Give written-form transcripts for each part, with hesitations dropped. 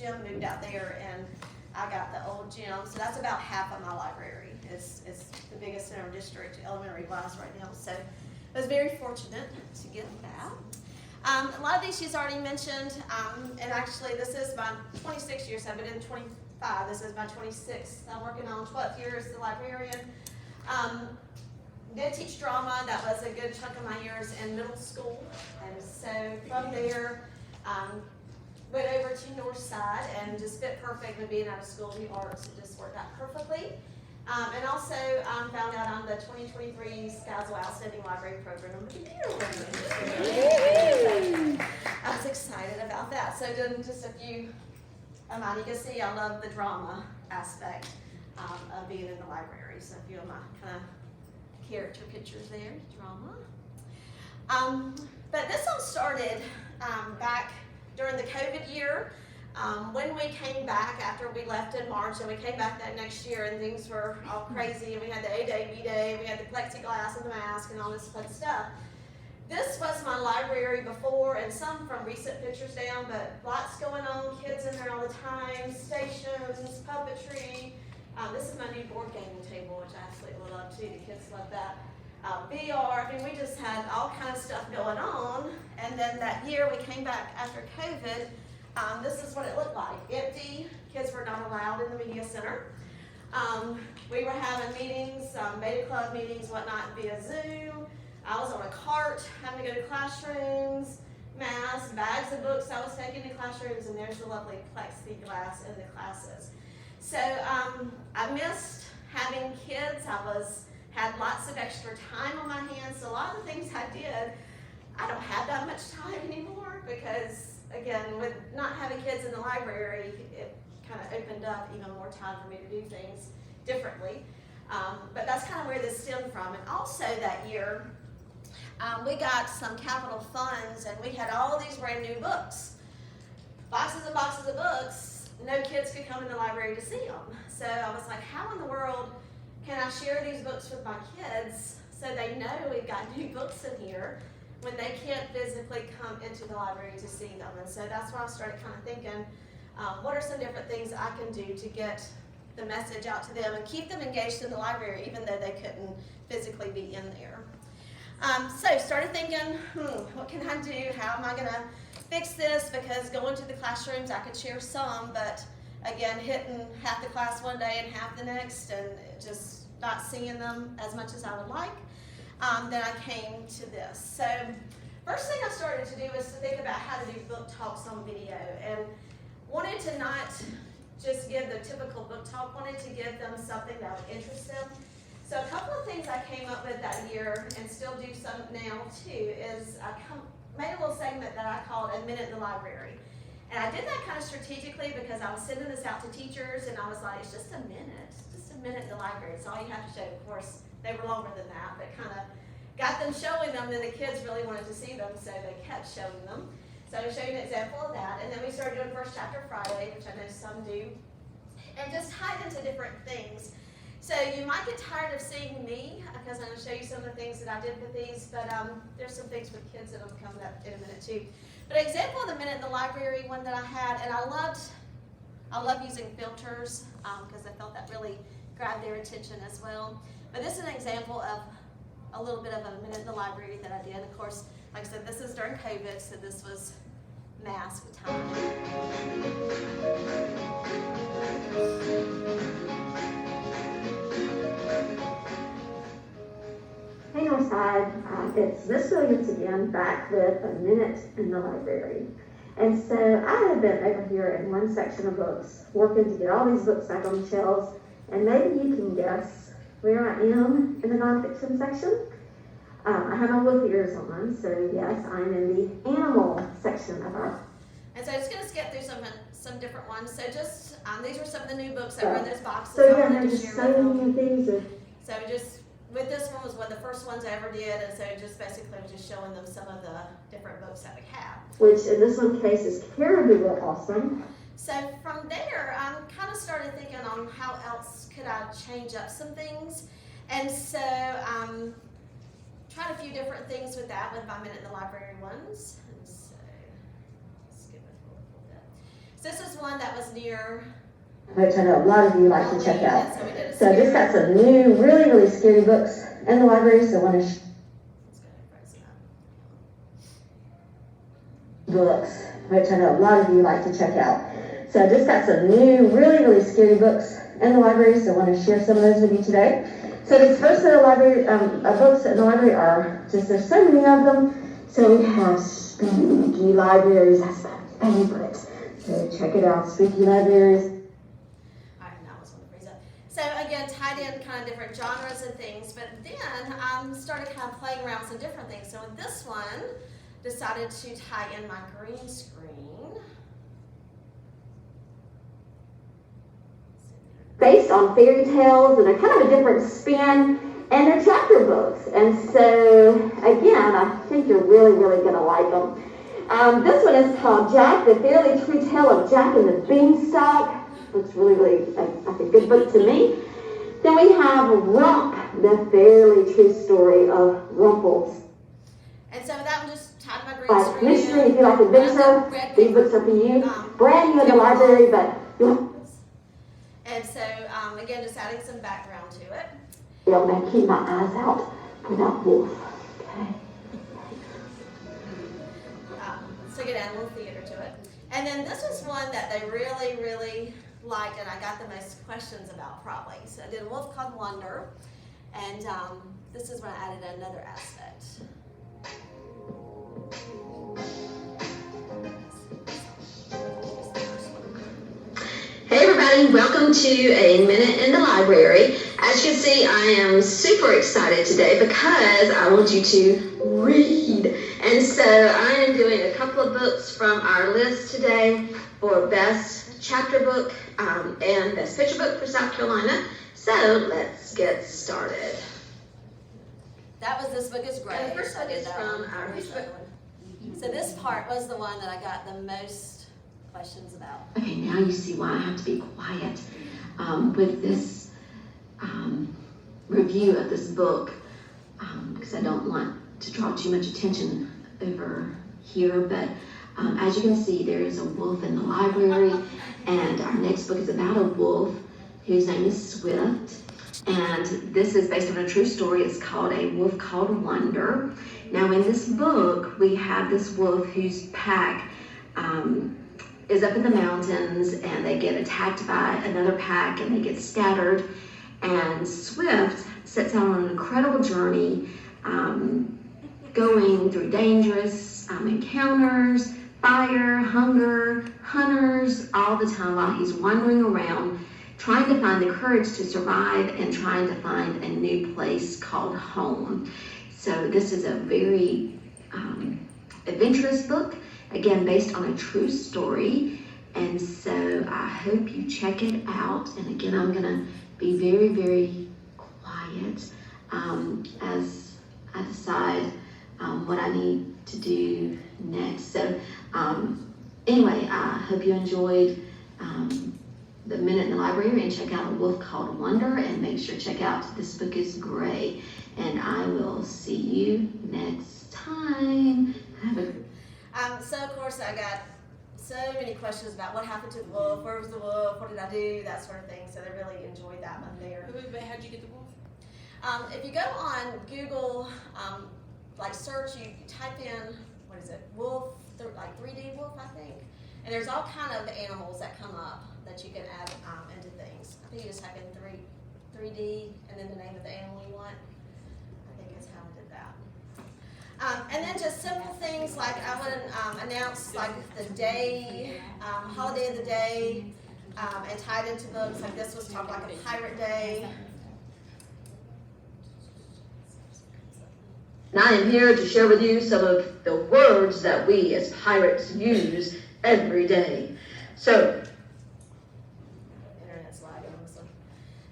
gym, moved out there, and I got the old gym. So that's about half of my library. It's the biggest in our district, elementary-wise right now. So I was very fortunate to get that. A lot of these she's already mentioned, and actually this is my 26 years. I've been in 25. This is my 26th. I'm working on 12th year as the librarian. Did teach drama. That was a good chunk of my years in middle school. And so from there, went over to Northside and just fit perfect with being out of school in the arts. It just worked out perfectly. And also found out I'm the 2023 SCASL Outstanding Library Program of the Year. I was excited about that. So doing just a few, you can see I love the drama aspect of being in the library. So a few of my kind of character pictures there, drama. But this all started back during the COVID year. When we came back after we left in March, and we came back that next year, and things were all crazy, and we had the A-Day, B-Day, we had the plexiglass and the mask and all this fun stuff. This was my library before, and some from recent pictures down, but lots going on, kids in there all the time, stations, puppetry. This is my new board gaming table, which I absolutely love too. The kids love that. VR, I mean, we just had all kinds of stuff going on. And then that year we came back after COVID. This is what it looked like. Empty. Kids were not allowed in the media center. We were having meetings, beta club meetings, whatnot, via Zoom. I was on a cart having to go to classrooms, masks, bags of books I was taking to classrooms, and there's the lovely plexiglass in the classes. So I missed having kids. Had lots of extra time on my hands. So a lot of the things I did, I don't have that much time anymore because, again, with not having kids in the library, it kind of opened up even more time for me to do things differently. But that's kind of where this stemmed from. And also that year, we got some capital funds, and we had all these brand new books. Boxes and boxes of books. No kids could come in the library to see them. So I was like, how in the world can I share these books with my kids so they know we've got new books in here when they can't physically come into the library to see them? And so that's why I started kind of thinking, what are some different things I can do to get the message out to them and keep them engaged in the library even though they couldn't physically be in there. So started thinking, what can I do? How am I going to fix this? Because going to the classrooms, I could share some, but again, hitting half the class one day and half the next, and just not seeing them as much as I would like. Then I came to this. So first thing I started to do was to think about how to do book talks on video, and wanted to not just give the typical book talk, wanted to give them something that would interest them. So a couple of things I came up with that year, and still do some now too, is I made a little segment that I called A Minute in the Library. And I did that kind of strategically because I was sending this out to teachers, and I was like, it's just a minute in the library. It's all you have to show. Of course, they were longer than that, but kind of got them showing them, and the kids really wanted to see them, so they kept showing them. So I was showing an example of that, and then we started doing First Chapter Friday, which I know some do, and just tied into different things. So you might get tired of seeing me, because I'm going to show you some of the things that I did with these, but there's some things with kids that will come up in a minute too. But an example of the Minute in the Library, one that I had, and I love using filters because I felt that really grabbed their attention as well. But this is an example of a little bit of a Minute in the Library that I did. Of course, like I said, this is during COVID, so this was mask time. Hey Northside, it's Miss Williams again, back with A Minute in the Library. And so I have been over here in one section of books, working to get all these books back on the shelves, and maybe you can guess where I am in the nonfiction section. I have my book ears on, so yes, I'm in the animal section of our. And so I'm just going to skip through some different ones. So just, these are some of the new books that were in those boxes. So yeah, there's just so many things. So just, with this one was one of the first ones I ever did, and so just basically was just showing them some of the different books that we have. Which in this one case is Caribou Book Awesome. So from there, I kind of started thinking on how else could I change up some things. And so tried a few different things with that with my Minute in the Library ones. And so skip it a little bit. So this is one that was near, which I know a lot of you like to check out. so we did a So I just got some new, really, really scary books in the library, so I want to books, which I know a lot of you like to check out. So I just got some new, really, really scary books in the library, so I want to share some of those with you today. So these first set of library books in the library are just, there's so many of them. So we have Spooky Libraries, that's my favorite. So check it out, Spooky Libraries. So again, tied in kind of different genres and things, but then started kind of playing around with some different things. So with this one, decided to tie in my green screen. Based on fairy tales, and they're kind of a different spin, and they're chapter books. And so, again, I think you're really, really going to like them. This one is called Jack, the Fairly True Tale of Jack and the Beanstalk. Looks really, really like a good book to me. Then we have Rump, the Fairly True Story of Rumples. And so that one just tied my green screen. Mystery, if you like adventure, these books are for you. Brand new in the library, but and so, again, just adding some background to it. Yeah, I'm going to keep my eyes out for that wolf. Okay. So again, add a little theater to it. And then this was one that they really, really liked, and I got the most questions about probably. So I did a wolf called Wonder, and this is when I added another aspect. Hey everybody, welcome to A Minute in the Library. As you can see, I am super excited today because I want you to read. And so I am doing a couple of books from our list today for Best Chapter Book and Best Picture Book for South Carolina. So let's get started. That was This Book is Great. And the first book is from our book. So this part was the one that I got the most questions about. Okay, now you see why I have to be quiet with this review of this book because I don't want to draw too much attention over here, but as you can see, there is a wolf in the library, and our next book is about a wolf whose name is Swift, and this is based on a true story. It's called A Wolf Called Wonder. Now in this book, we have this wolf whose pack is up in the mountains, and they get attacked by another pack and they get scattered, and Swift sets out on an incredible journey going through dangerous encounters, fire, hunger, hunters, all the time while he's wandering around trying to find the courage to survive and trying to find a new place called home. So this is a very adventurous book, again, based on a true story. And so I hope you check it out. And again, I'm going to be very, very quiet as I decide what I need to do next. So anyway, I hope you enjoyed the Minute in the Library, and check out A Wolf Called Wonder, and make sure to check out This Book is Gray. And I will see you next time. Have a So of course I got so many questions about what happened to the wolf, where was the wolf, what did I do, that sort of thing. So they really enjoyed that one there. How'd you get the wolf? If you go on Google, like search, you type in, what is it, wolf, like 3D wolf, I think. And there's all kind of animals that come up that you can add into things. I think you just type in 3D and then the name of the animal you want. I think that's how I did that. And then just simple things like I would announce like the day, holiday of the day, and tied into books. Like this was talked like a pirate day. And I am here to share with you some of the words that we as pirates use every day. So, Internet's lagging on this one.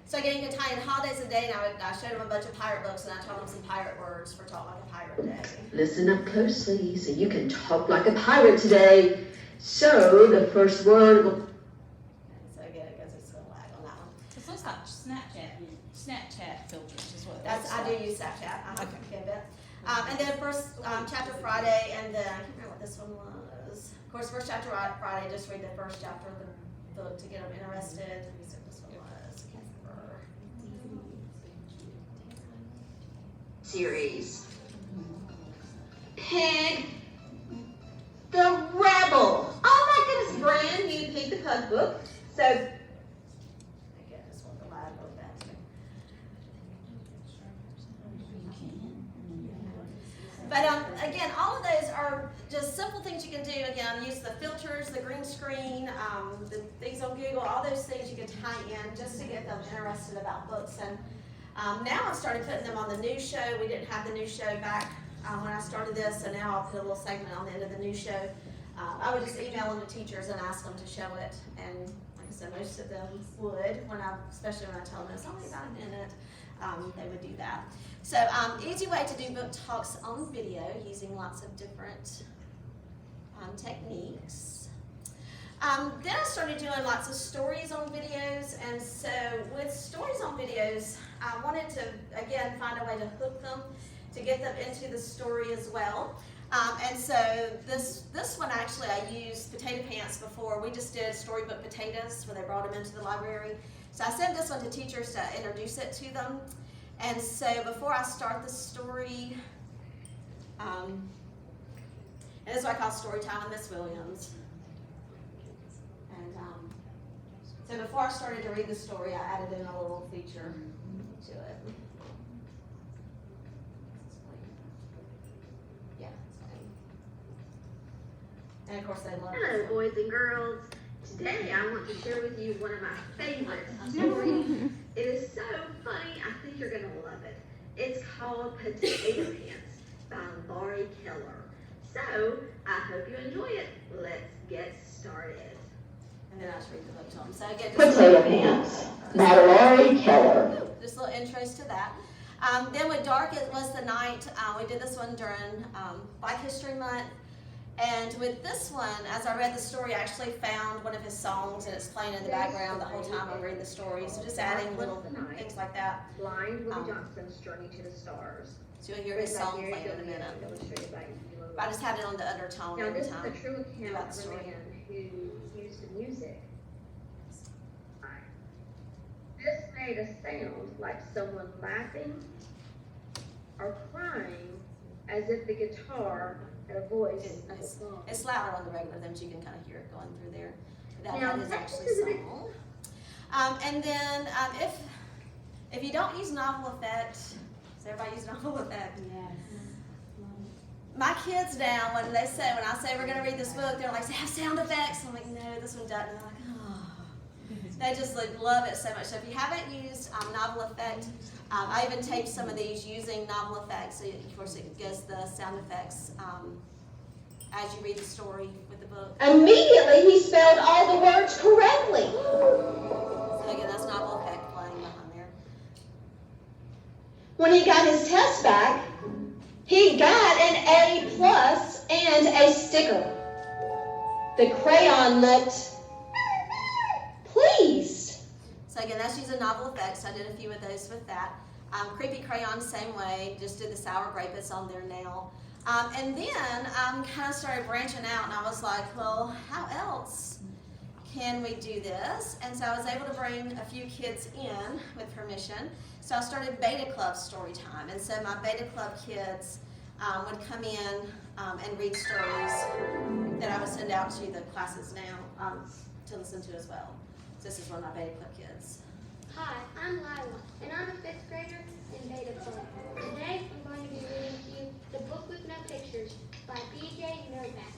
So again, you can tie in holidays of the day, and I showed them a bunch of pirate books, and I told them some pirate words for Talk Like a Pirate Day. listen up closely so you can talk like a pirate today. So, the first word. So again, it goes it's a lag on that one. This looks like Snapchat filters is what That's I do use Snapchat. Okay, bet. And then first chapter Friday, and then I can't remember what this one was. Of course, first chapter Friday, just read the first chapter of the book to get them interested. Let me see what this one was. Series. Pig the Rebel. Oh my goodness, brand new Pig the Pug book. So, Again, this one, the lab really bad. But again, all of those are just simple things you can do. Again, use the filters, the green screen, the things on Google, all those things you can tie in just to get them interested about books. And now I've started putting them on the news show. We didn't have the news show back when I started this, so now I'll put a little segment on the end of the news show. I would just email them to teachers and ask them to show it. And like I said, most of them would, especially when I tell them it's only about a minute. They would do that. So easy way to do book talks on video using lots of different techniques. Then I started doing lots of stories on videos, and so with stories on videos, I wanted to, again, find a way to hook them, to get them into the story as well. And so this one actually I used Potato Pants before. We just did storybook potatoes where they brought them into the library. So I sent this one to teachers to introduce it to them. And so before I start the story, and this is what I call story time with Miss Williams. And so before I started to read the story, I added in a little feature to it. Yeah. And of course they love hello, it. boys and girls. Today I want to share with you one of my favorite stories. It is so funny, I think you're going to love it. It's called Potato Pants by Laurie Keller. So, I hope you enjoy it. Let's get started. And then I just read the book to them. So again, Potato Pants by Laurie Keller. just little intros to that. Then with Dark It Was the Night, we did this one during Black History Month. And with this one, as I read the story, I actually found one of his songs, and it's playing in the background the whole time I'm reading the story. So just adding little things like that. Blind Willie Johnson's Journey to the Stars. So you'll hear his song playing in a minute. Illustrated by But I just had it on the undertone Now, every this is time. a true account About of the a story. man who used the music. This made a sound like someone laughing or crying, as if the guitar had a voice of a song. It's louder on the regular than you can kind of hear it going through there. That Now, is that actually is a big- song. And then if you don't use novel effect, does everybody use novel effect? Yes. My kids now, when I say we're going to read this book, they're like, have sound effects. I'm like, no, this one doesn't. And they're like, oh. They just like love it so much. So if you haven't used novel effect, I even taped some of these using novel effects. So of course it gives the sound effects as you read the story with the book. Immediately, he spelled all the words correctly. So again, that's novel effect playing behind there. When he got his test back, he got an A+ and a sticker. The crayon looked pleased. So again, that's using novel effects. I did a few of those with that. Creepy Crayon, same way. Just did the sour grape. It's on there now. And then kind of started branching out, and I was like, well, how else can we do this? And so I was able to bring a few kids in with permission. So I started Beta Club story time. And so my Beta Club kids would come in and read stories that I would send out to the classes now to listen to as well. So this is one of my Beta Club kids. Hi, I'm Lila, and I'm a 5th grader in Beta Club. Today, I'm going to be reading to you The Book with No Pictures by B.J. Novak.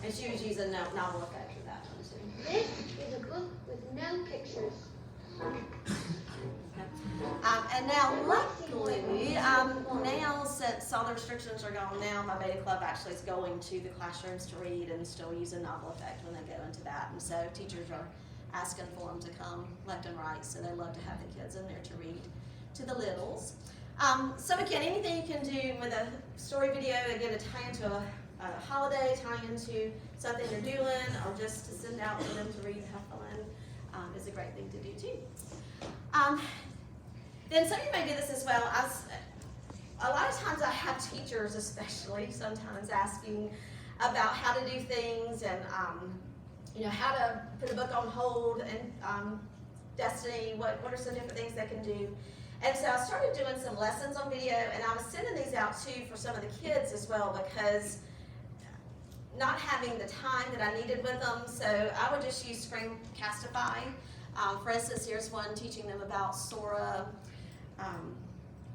And she was using novel effect for that one too. This is a book with no pictures. And now, luckily, now since all the restrictions are gone now, my Beta Club actually is going to the classrooms to read and still using novel effect when they go into that. And so teachers are asking for them to come left and right, so they love to have the kids in there to read to the littles. So again, anything you can do with a story video, again, to tie into a holiday, tie into something you're doing, or just to send out for them to read and have fun, is a great thing to do too. Then some of you may do this as well. A lot of times I have teachers especially sometimes asking, about how to do things and, how to put a book on hold and Destiny, what are some different things they can do. And so I started doing some lessons on video, and I was sending these out too for some of the kids as well, because not having the time that I needed with them, so I would just use Screencastify. For instance, here's one teaching them about Sora.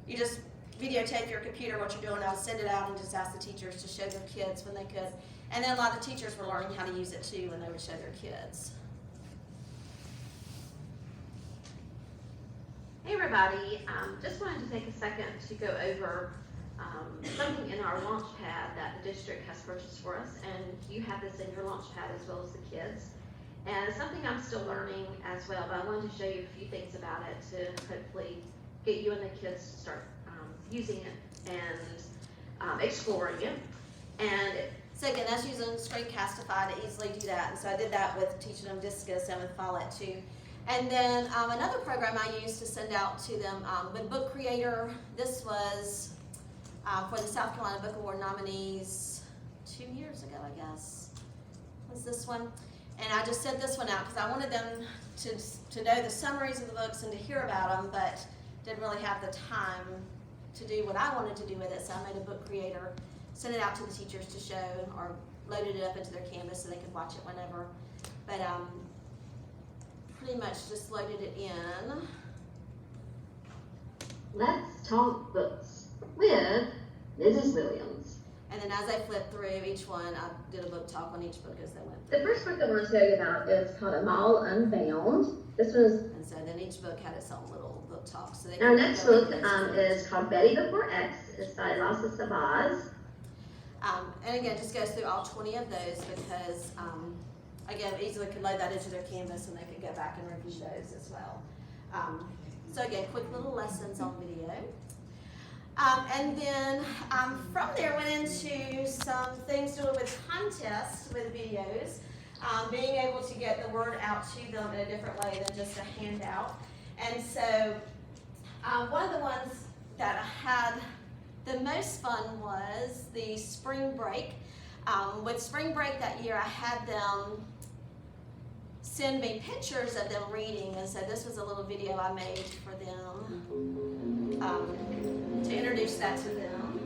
You just videotape your computer what you're doing. I would send it out and just ask the teachers to show their kids when they could. And then a lot of the teachers were learning how to use it too when they would show their kids. Hey everybody, just wanted to take a second to go over something in our launch pad that the district has purchased for us, and you have this in your launch pad as well as the kids. And it's something I'm still learning as well, but I wanted to show you a few things about it to hopefully get you and the kids to start using it and exploring it. And So again, that's using Screencastify to easily do that. And so I did that with teaching them Discus and with Follett too. And then another program I used to send out to them with Book Creator. This was for the South Carolina Book Award nominees 2 years ago, I guess, was this one. And I just sent this one out because I wanted them to know the summaries of the books and to hear about them, but didn't really have the time to do what I wanted to do with it. So I made a Book Creator, sent it out to the teachers to show, or loaded it up into their Canvas so they could watch it whenever. But pretty much just loaded it in. Let's talk books with Mrs. Williams. And then as I flipped through each one, I did a book talk on each book as they went The through. first book I want to tell you about is called A Mall Unbound. This was, And so then each book had its own little book talk. So they our could next go book into those. is called Betty Before X. It's by Lassa Sabaz. And again, just goes through all 20 of those because, again, easily could load that into their Canvas and they could go back and review those as well. So again, quick little lessons on video. And then from there went into some things to do with contests with videos, being able to get the word out to them in a different way than just a handout. And so one of the ones that I had the most fun was the spring break. With spring break that year, I had them send me pictures of them reading, and so this was a little video I made for them to introduce that to them.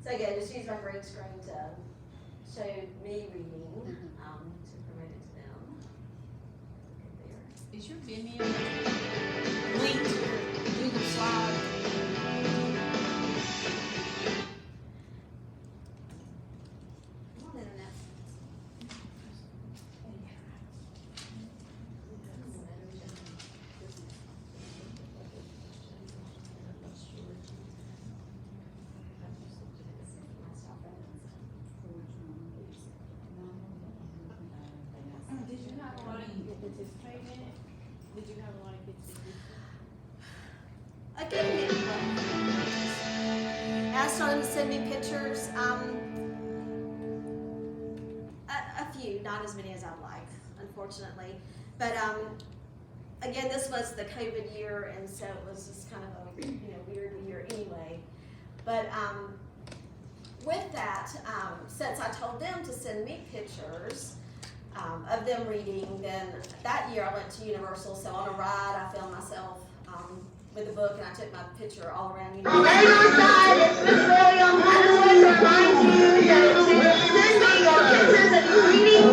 So again, just use my green screen to show me reading, to promote it to them. Look at there. Is your Vimeo linked to your Google Slide? Come on, Internet. Did you have a lot of people participate in it? Did you have a lot of kids participate? Again, as started to send me pictures, a few, not as many as I'd like, unfortunately. But again, this was the COVID year, and so it was just kind of a weird year anyway. But with that, since I told them to send me pictures of them reading, then that year I went to Universal. So on a ride, I filmed myself with a book, and I took my picture all around Universal. Radio side, it's Miss Williams. I just wanted to remind you to send me your pictures of you reading.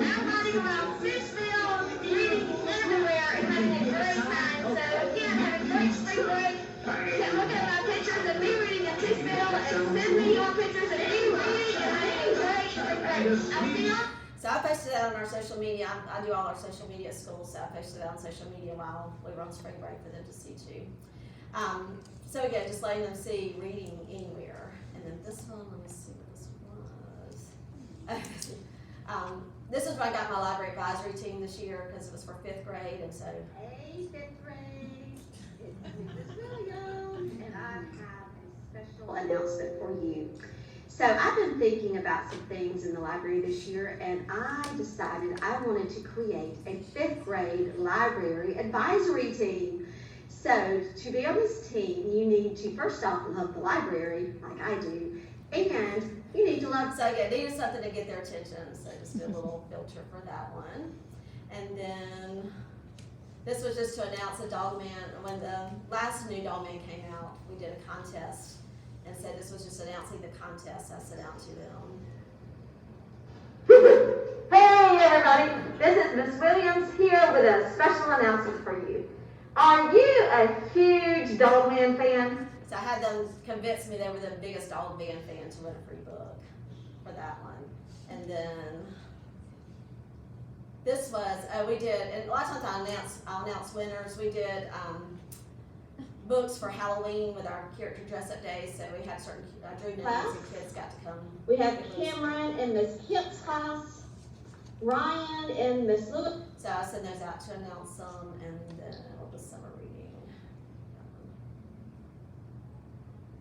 I'm running around Fishville, reading everywhere, and having a great time. So again, have a great spring break. You can look at my pictures of me reading in Fishville, and send me your pictures of you reading and having a great spring break. I'll see you. So I posted that on our social media. I do all our social media at school, so I posted that on social media while we were on spring break for them to see too. So again, just letting them see reading anywhere. And then this one, let me see what this was. This is where I got my library advisory team this year because it was for 5th grade, and so. Hey, 5th grade, it's Mrs. Williams, and I have a special announcement for you. So I've been thinking about some things in the library this year, and I decided I wanted to create a 5th grade library advisory team. So to be on this team, you need to first off love the library, like I do, and you need to love. So yeah, needed something to get their attention, so just a little filter for that one. And then this was just to announce a Dog Man. When the last new Dog Man came out, we did a contest. And so this was just announcing the contest I sent out to them. Hey everybody, this is Miss Williams here with a special announcement for you. Are you a huge Dogman fan? So I had them convince me they were the biggest Dog Man fan to win a free book for that one. And then this was, we did, and a lot of times I'll announce winners. We did books for Halloween with our character dress-up days, so we had certain drew names and kids got to come. We have Cameron in Miss Kip's class, Ryan in Miss Lewis. So I send those out to announce them, and then what was summer reading?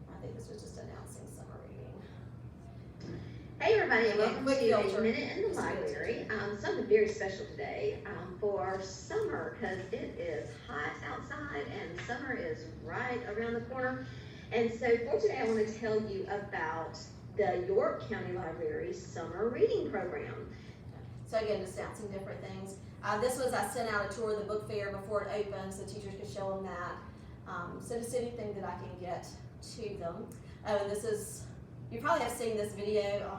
I think this was just announcing summer reading. Hey everybody, and welcome Quick to A filter. Minute in the Library. Something very special today for summer, because it is hot outside and summer is right around the corner. And so for today, I want to tell you about the York County Library's summer reading program. So again, just announcing different things. This was, I sent out a tour of the book fair before it opened so teachers could show them that. So just anything that I can get to them. Oh, and this is, you probably have seen this video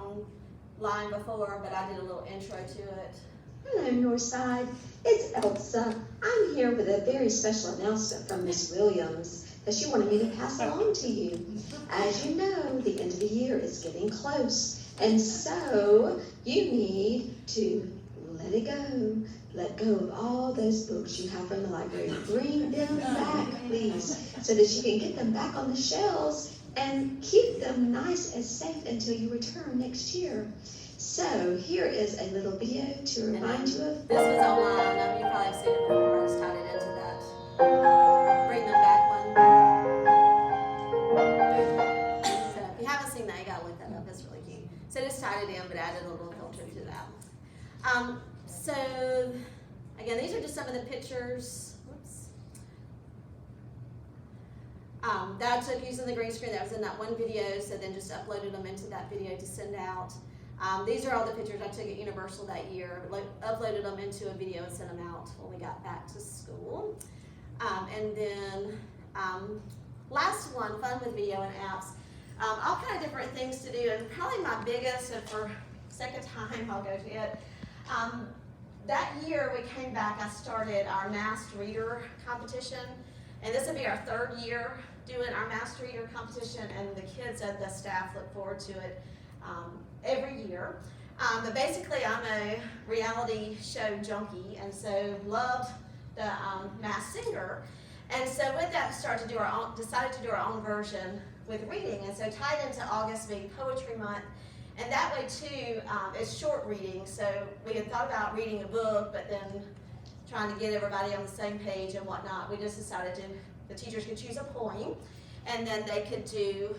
online before, but I did a little intro to it. Hello, Northside. It's Elsa. I'm here with a very special announcement from Miss Williams that she wanted me to pass along to you. As you know, the end of the year is getting close, and so you need to let it go. Let go of all those books you have from the library. Bring them back, please, so that you can get them back on the shelves and keep them nice and safe until you return next year. So here is a little video to remind you of. This was online. You probably have seen it before. I just tied it into that. Bring them back one. So if you haven't seen that, you gotta look that up. It's really cute. So just tied it in, but added a little filter to that. So again, these are just some of the pictures. Whoops. That I took using the green screen that was in that one video. So then just uploaded them into that video to send out. These are all the pictures I took at Universal that year, uploaded them into a video and sent them out when we got back to school. And then last one, fun with video and apps. All kind of different things to do, and probably my biggest, and for second time I'll go to it. That year we came back, I started our masked reader competition, and this will be our 3rd year doing our masked reader competition, and the kids and the staff look forward to it every year. But basically I'm a reality show junkie, and so loved the Masked Singer. And so with that, decided to do our own version with reading, and so tied into August being Poetry Month. And that way too, it's short reading. So we had thought about reading a book, but then trying to get everybody on the same page and whatnot, we just decided the teachers could choose a poem, and then they could do,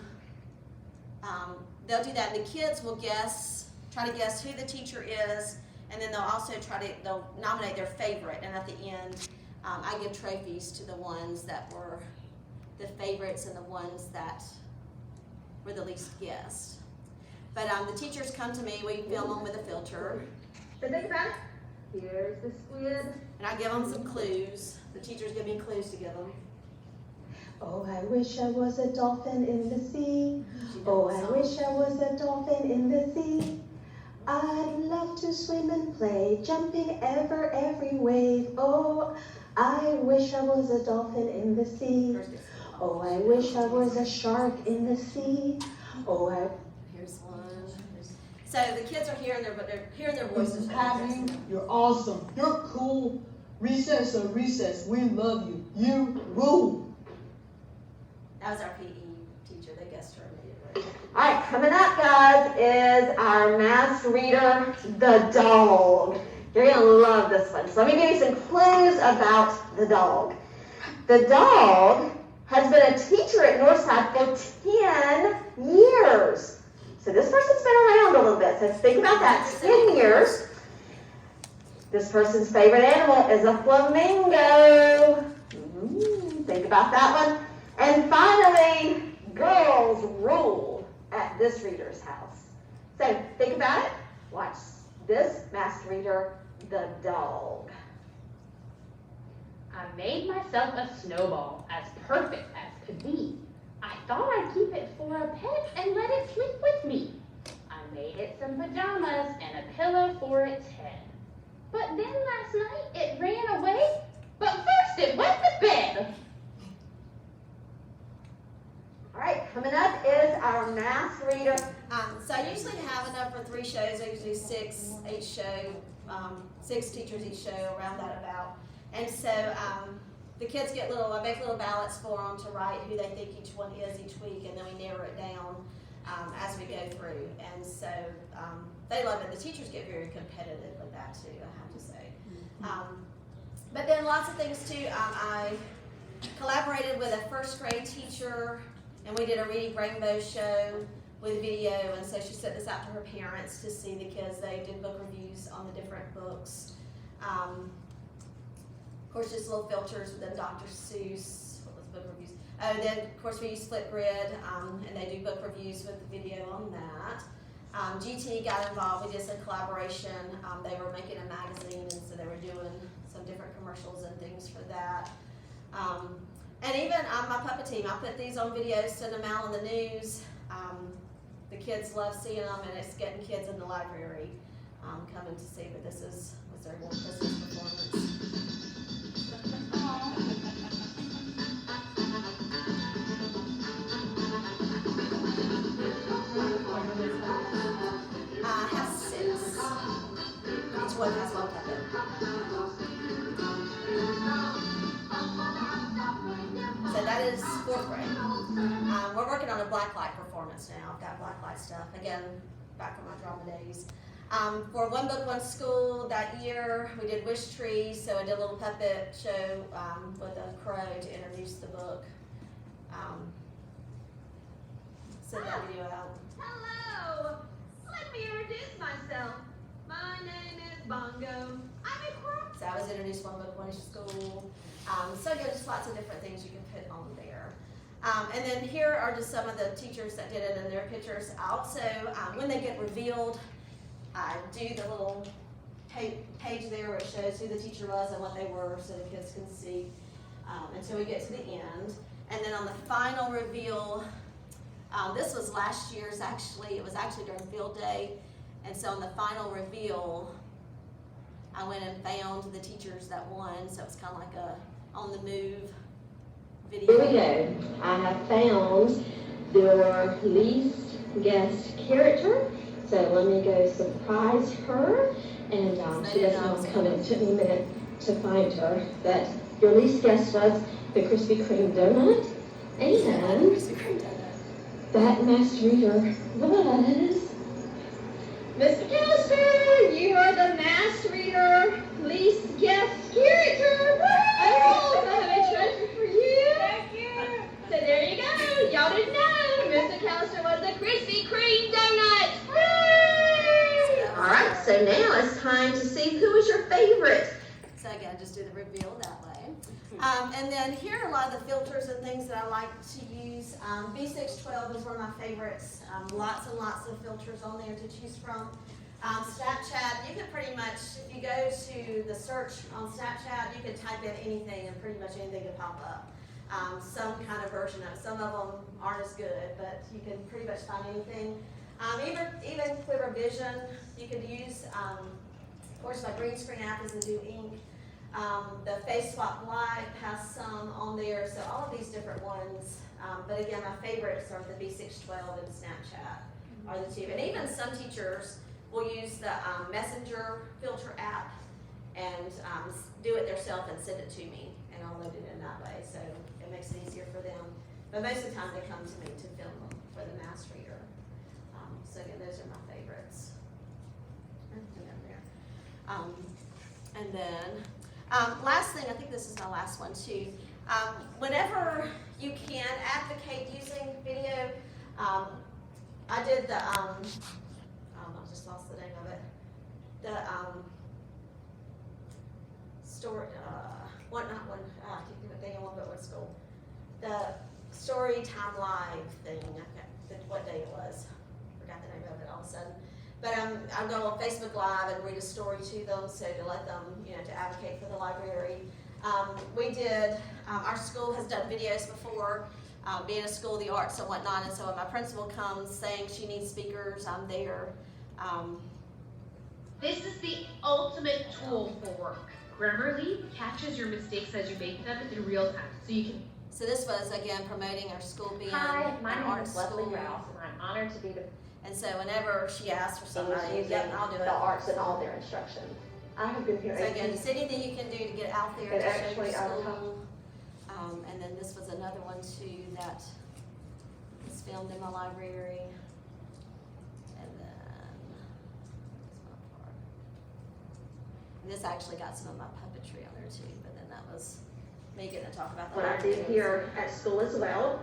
they'll do that, and the kids will try to guess who the teacher is, and then they'll also they'll nominate their favorite, and at the end, I give trophies to the ones that were the favorites and the ones that were the least guessed. But the teachers come to me, we film them with a filter. So think about it. Here's the squid. And I give them some clues. The teachers give me clues to give them. Oh, I wish I was a dolphin in the sea. Oh, I wish I was a dolphin in the sea. I'd love to swim and play, jumping every wave. Oh, I wish I was a dolphin in the sea. Oh, I wish I was a shark in the sea. Oh, Here's one. So the kids are hearing their voices. Patty, you're awesome. You're cool. Recess or recess, we love you. You rule. That was our PE teacher. They guessed her immediately. All right, coming up, guys, is our mass reader, the dog. You're gonna love this one. So let me give you some clues about the dog. The dog has been a teacher at Northside for 10 years. So this person's been around a little bit. So think about that, 10 years. This person's favorite animal is a flamingo. Think about that one. And finally, girls rule at this reader's house. So think about it. Watch this masked reader, the dog. I made myself a snowball as perfect as could be. I thought I'd keep it for a pet and let it sleep with me. I made it some pajamas and a pillow for its head. But then last night it ran away, but first it went to bed. All right, coming up is our masked reader. So I usually have enough for 3 shows. I usually 6 teachers each show, around that about. And so the kids get I make little ballots for them to write who they think each one is each week, and then we narrow it down as we go through. And so they love it. The teachers get very competitive with that too, I have to say. But then lots of things too. I collaborated with a 1st grade teacher, and we did a Reading Rainbow show with video, and so she sent this out to her parents to see the kids. They did book reviews on the different books. Of course, just little filters with Dr. Seuss. What was book reviews? Oh, then of course we use Flipgrid, and they do book reviews with the video on that. GT got involved. We did some collaboration. They were making a magazine, and so they were doing some different commercials and things for that. And even my puppet team, I put these on videos, send them out on the news. The kids love seeing them, and it's getting kids in the library coming to see. But this was their little Christmas performance. I have 6. Each one has one puppet. So that is 4th grade. We're working on a blacklight performance now. I've got blacklight stuff. Again, back from my drama days. For One Book, One School that year, we did Wish Tree, so I did a little puppet show with a crow to introduce the book. Send that video out. Hello! Let me introduce myself. My name is Bongo. I'm a crow. So I was introduced One Book, One School. So again, just lots of different things you can put on there. And then here are just some of the teachers that did it and their pictures. I also, when they get revealed, I do the little page there where it shows who the teacher was and what they were so the kids can see until we get to the end. And then on the final reveal, this was last year's actually. It was actually during field day. And so on the final reveal, I went and found the teachers that won. So it was kind of like a on the move video. Here we go. I have found your least guessed character. So let me go surprise her. And she doesn't know I'm coming. It took me a minute to find her. But your least guess was the Krispy Kreme donut. And that mass reader was Miss McAllister. You are the mass reader least guessed character. Oh, I have a treasure for you. Thank you. So there you go. Y'all didn't know Miss McAllister was the Krispy Kreme donut. Hooray! All right, so now it's time to see who is your favorite. So again, just do the reveal that way. And then here are a lot of the filters and things that I like to use. B612 is one of my favorites. Lots and lots of filters on there to choose from. Snapchat, you can pretty much, if you go to the search on Snapchat, you can type in anything and pretty much anything can pop up. Some kind of version of it. Some of them aren't as good, but you can pretty much find anything. Even Clever Vision, you could use, of course, my green screen app is the New Ink. The Face Swap Live has some on there, so all of these different ones. But again, my favorites are the B612 and Snapchat are the two. And even some teachers will use the Messenger filter app and do it themselves and send it to me, and I'll load it in that way, so it makes it easier for them. But most of the time they come to me to film them for the mass reader. So again, those are my favorites. And then, last thing, I think this is my last one too. Whenever you can advocate using video, I did the, I just lost the name of it. The story, I can't think of it, but what school? The Story Time Live thing, I forgot what day it was. Forgot the name of it all of a sudden. But I'll go on Facebook Live and read a story to them, so to let them, to advocate for the library. We did, our school has done videos before, being a school of the arts and whatnot, and so when my principal comes saying she needs speakers, I'm there. This is the ultimate tool for work. Grammarly catches your mistakes as you make them in real time, so you can. So this was, again, promoting our school being Hi, my an name art is Leslie school. Rouse, and I'm honored to be the And so whenever she asks for somebody, using yep, I'll do it. the arts in all their instruction. I have been here So 18 again, just anything you can do to get out there And to show actually, your I was school. And then this was another one too that was filmed in my library. And then this one part. And this actually got some of my puppetry on there too, but then that was me getting to talk about the What I do library. here at school as well.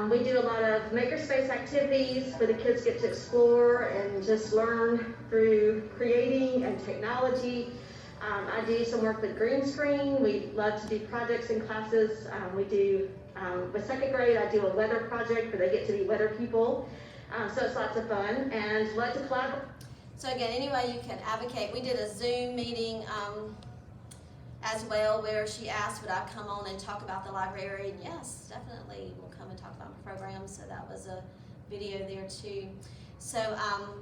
We do a lot of makerspace activities where the kids get to explore and just learn through creating and technology. I do some work with green screen. We love to do projects in classes. We do, with second grade, I do a weather project where they get to be weather people. So it's lots of fun and love to collaborate. So again, any way you can advocate. We did a Zoom meeting as well where she asked would I come on and talk about the library, and yes, definitely we'll come and talk about my program, so that was a video there too. So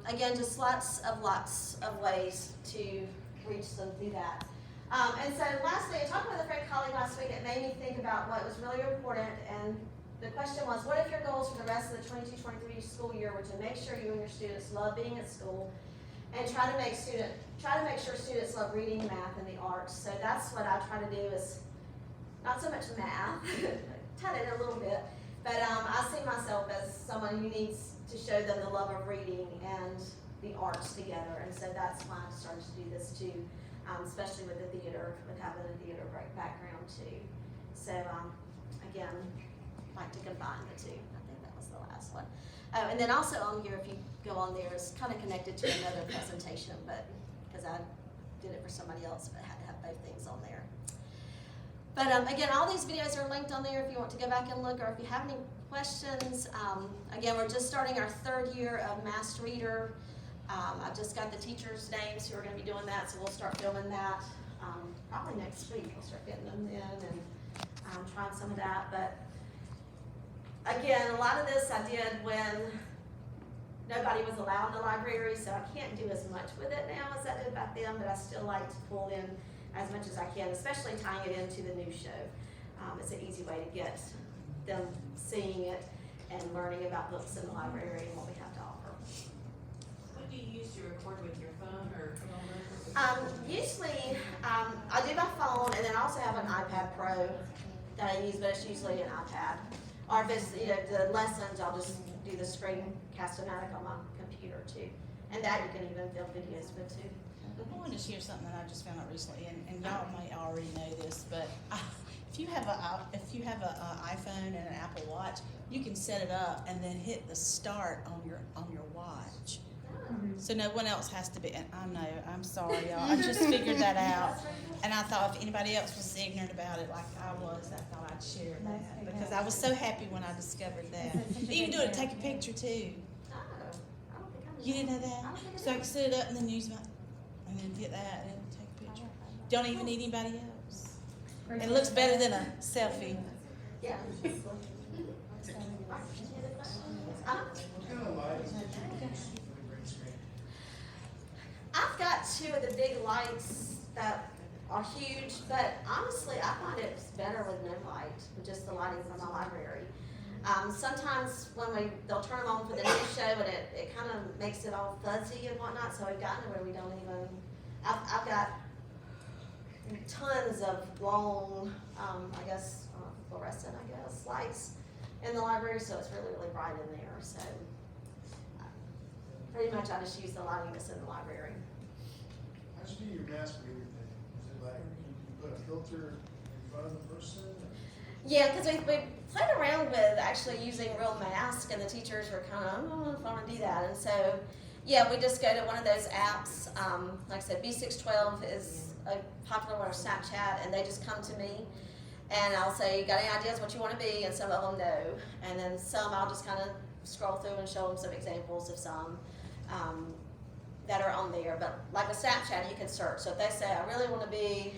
again, just lots of ways to reach them through that. And so lastly, I talked with a friend colleague last week that made me think about what was really important, and the question was, what if your goals for the rest of the 22-23 school year were to make sure you and your students love being at school and try to make sure students love reading, math, and the arts. So that's what I try to do, is not so much math, cut it a little bit, but I see myself as someone who needs to show them the love of reading and the arts together, and so that's why I started to do this too, especially with the theater, with having a theater background too. So again, I like to combine the two. I think that was the last one. Oh, and then also on here, if you go on there, it's kind of connected to another presentation, but because I did it for somebody else, but I had to have both things on there. But again, all these videos are linked on there if you want to go back and look, or if you have any questions. Again, we're just starting our 3rd year of Mass Reader. I've just got the teachers' names who are going to be doing that, so we'll start filming that probably next week. We'll start getting them in and trying some of that. But again, a lot of this I did when nobody was allowed in the library, so I can't do as much with it now as I did back then, but I still like to pull in as much as I can, especially tying it into the new show. It's an easy way to get them seeing it and learning about books in the library and what we have to offer. What do you use to record with your phone or Usually, I do my phone, and then I also have an iPad Pro that I use, but it's usually an iPad. Or if it's the lessons, I'll just do the screencast-o-matic on my computer too. And that you can even film videos with too. I want to share something that I just found out recently, and y'all may already know this, but if you have a iPhone and an Apple Watch, you can set it up and then hit the start on your watch. So no one else has to be, and I know, I'm sorry, y'all, I just figured that out. And I thought if anybody else was ignorant about it like I was, I thought I'd share that, because I was so happy when I discovered that. You can do it, take a picture too. Oh, I don't think I knew You didn't know I that? don't think I So I did. can sit it up and then use my, and then get that and take a picture. Don't even need anybody else. It looks better than a selfie. Yeah. I've got two of the big lights that are huge, but honestly, I find it's better with no light, with just the lighting from the library. Sometimes when they'll turn them on for the news show, and it kind of makes it all fuzzy and whatnot, so we've gotten to where we don't even, I've got tons of long, I guess, fluorescent, lights in the library, so it's really, really bright in there, so pretty much I just use the lighting that's in the library. How'd you do your mask reader thing? Is it like you put a filter in front of the person? Yeah, because we played around with actually using real masks, and the teachers were kind of, I don't know if I want to do that. And so, yeah, we just go to one of those apps. Like I said, B612 is a popular one on Snapchat, and they just come to me. And I'll say, got any ideas what you want to be? And some of them know. And then some I'll just kind of scroll through and show them some examples of some that are on there. But like with Snapchat, you can search. So if they say, I really want to be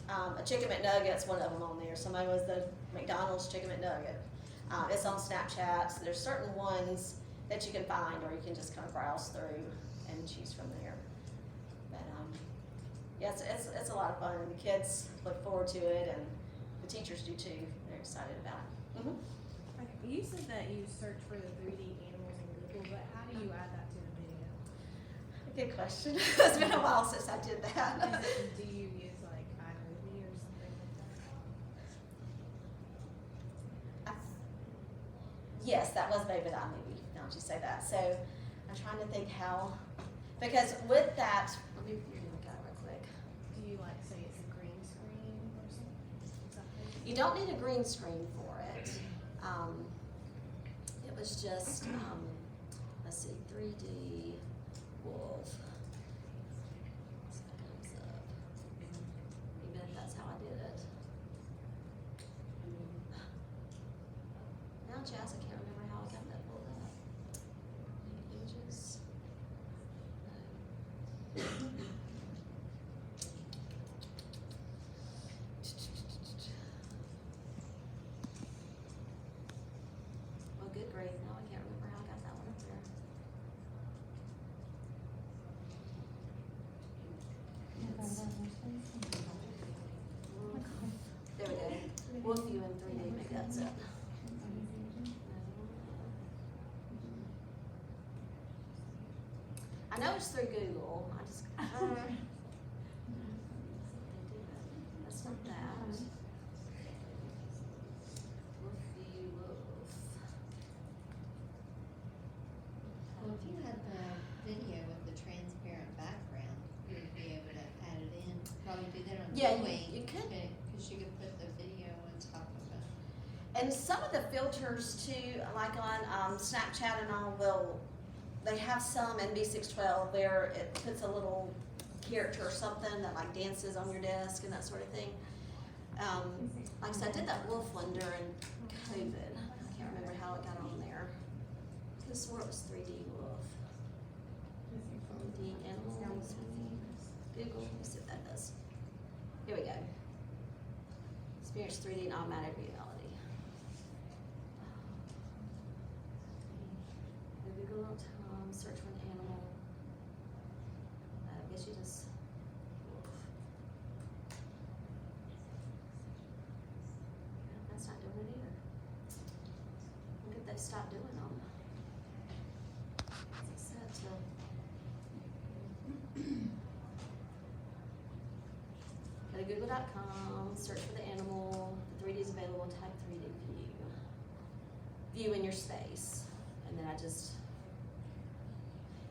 a chicken McNugget's one of them on there. Somebody was the McDonald's chicken McNugget. It's on Snapchat. So there's certain ones that you can find, or you can just kind of browse through and choose from there. But yeah, it's a lot of fun. And the kids look forward to it, and the teachers do too. They're excited about it. Mm-hmm. Okay, you said that you search for the 3D animals in Google, but how do you add that to the video? Good question. It's been a while since I did that. Do you use like iMovie or something like that? Yes, that was made with iMovie. Now that you say that. So I'm trying to think how, because with that, let me look at it real quick. Do you like say it's a green screen or something? You don't need a green screen for it. It was just, let's see, 3D wolf. So it comes up. Even if that's how I did it. Now, Jazz, I can't remember how I got that pulled up. Images. Oh, good grief, now I can't remember how I got that one up there. There we go. Wolf view in 3D, maybe that's it. I know it's through Google. I just that's not that. Wolf view wolf. Well, if you had the video with the transparent background, you would be able to add it in. Probably do that on Yeah, Wing. you could. Because you could put the video on top of it. And some of the filters too, like on Snapchat and all, they have some in B612 where it puts a little character or something that like dances on your desk and that sort of thing. Like I said, I did that wolf one during COVID. I can't remember how it got on there. I swore it was 3D wolf. 3D animals. Google, let me see what that does. Here we go. Experience 3D and augmented reality. Google.com, search for an animal. I guess you just. That's not doing it either. Look if they stopped doing them. It said to. Go to google.com, search for the animal, the 3D is available, type 3D view. View in your space. And then I just,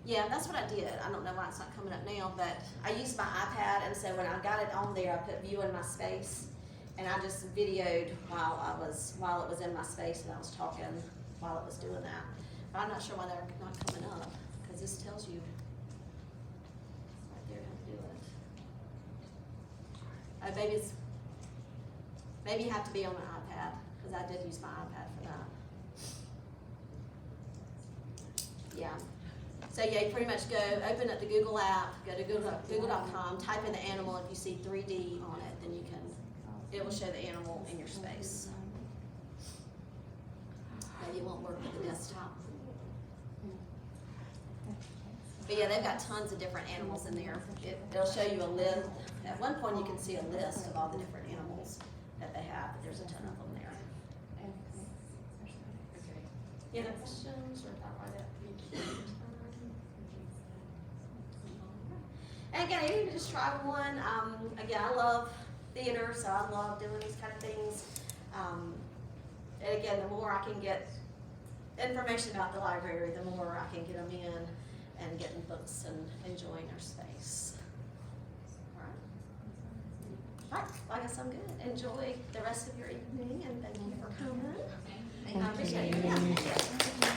yeah, that's what I did. I don't know why it's not coming up now, but I used my iPad, and so when I got it on there, I put view in my space, and I just videoed while it was in my space, and I was talking while it was doing that. But I'm not sure why they're not coming up, because this tells you babies, maybe you have to be on an iPad, because I did use my iPad for that. Yeah. So yeah, you pretty much go, open up the Google app, go to google.com, type in the animal. If you see 3D on it, then it will show the animal in your space. Maybe it won't work with the desktop. But yeah, they've got tons of different animals in there. It'll show you a list. At one point, you can see a list of all the different animals that they have, but there's a ton of them there. Any other questions or thought about it? And again, you can just try one. Again, I love theater, so I love doing these kind of things. And again, the more I can get information about the library, the more I can get them in and getting books and enjoying our space. All right, well, I guess I'm good. Enjoy the rest of your evening, and thank you for coming. I appreciate it. Yeah.